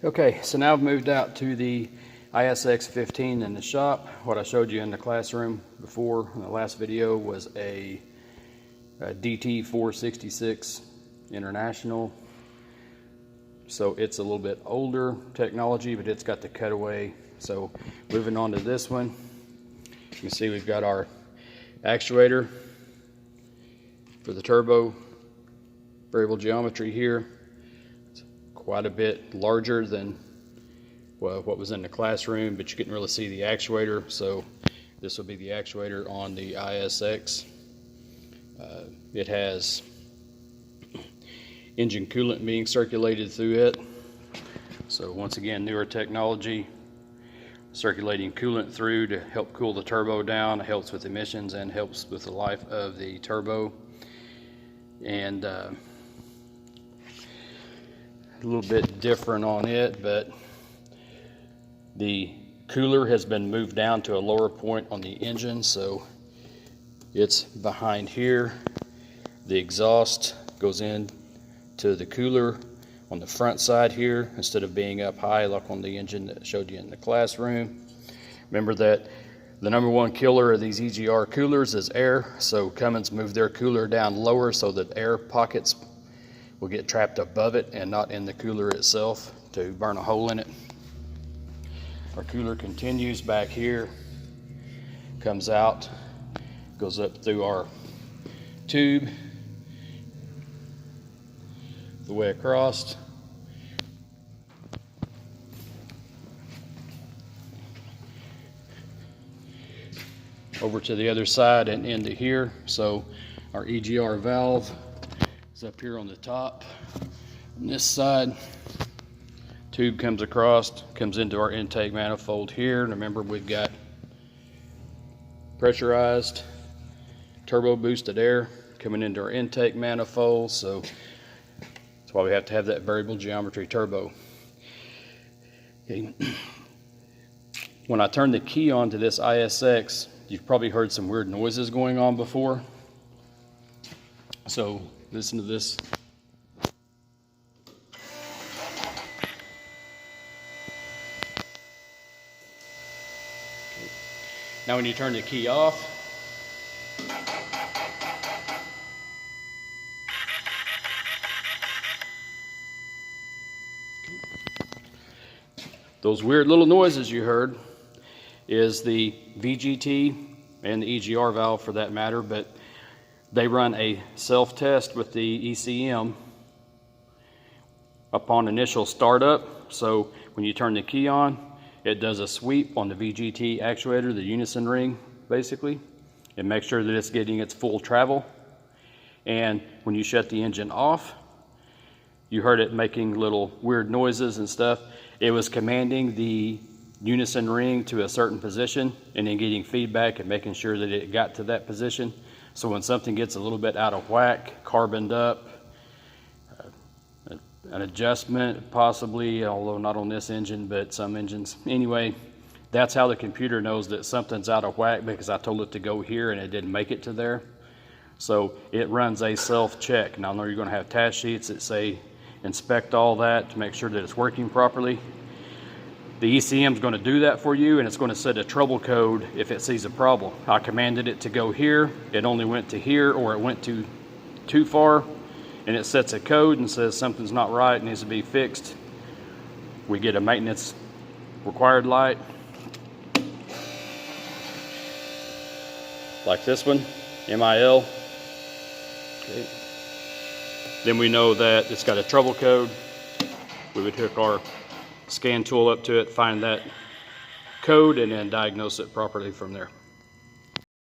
Okay, so now I've moved out to the ISX15 in the shop. What I showed you in the classroom before in the last video was a DT466 International. So it's a little bit older technology, but it's got the cutaway. So moving on to this one, you can see we've got our actuator for the turbo variable geometry here. It's quite a bit larger than what was in the classroom, but you couldn't really see the actuator. So this will be the actuator on the ISX. It has engine coolant being circulated through it. So once again, newer technology, circulating coolant through to help cool the turbo down. It helps with emissions and helps with the life of the turbo. And a little bit different on it, but the cooler has been moved down to a lower point on the engine, so it's behind here. The exhaust goes in to the cooler on the front side here instead of being up high like on the engine that I showed you in the classroom. Remember that the number one killer of these EGR coolers is air, so Cummins moved their cooler down lower so that air pockets will get trapped above it and not in the cooler itself to burn a hole in it. Our cooler continues back here, comes out, goes up through our tube, the way across, over to the other side and into here. So our EGR valve is up here on the top. On this side, tube comes across, comes into our intake manifold here. And remember, we've got pressurized turbo boosted air coming into our intake manifold. So that's why we have to have that variable geometry turbo. Okay. When I turn the key on to this ISX, you've probably heard some weird noises going on before. So listen to this. Okay. Now when you turn the key off, those weird little noises you heard is the VGT and the EGR valve for that matter, but they run a self-test with the ECM upon initial startup. So when you turn the key on, it does a sweep on the VGT actuator, the unison ring basically, and make sure that it's getting its full travel. And when you shut the engine off, you heard it making little weird noises and stuff. It was commanding the unison ring to a certain position and then getting feedback and making sure that it got to that position. So when something gets a little bit out of whack, carboned up, an adjustment possibly, although not on this engine, but some engines. Anyway, that's how the computer knows that something's out of whack, because I told it to go here and it didn't make it to there. So it runs a self-check. Now I know you're going to have task sheets that say inspect all that to make sure that it's working properly. The ECM is going to do that for you, and it's going to set a trouble code if it sees a problem. I commanded it to go here, it only went to here, or it went too far, and it sets a code and says something's not right, it needs to be fixed. We get a maintenance required light like this one, MIL. Okay. Then we know that it's got a trouble code. We would hook our scan tool up to it, find that code, and then diagnose it properly from there.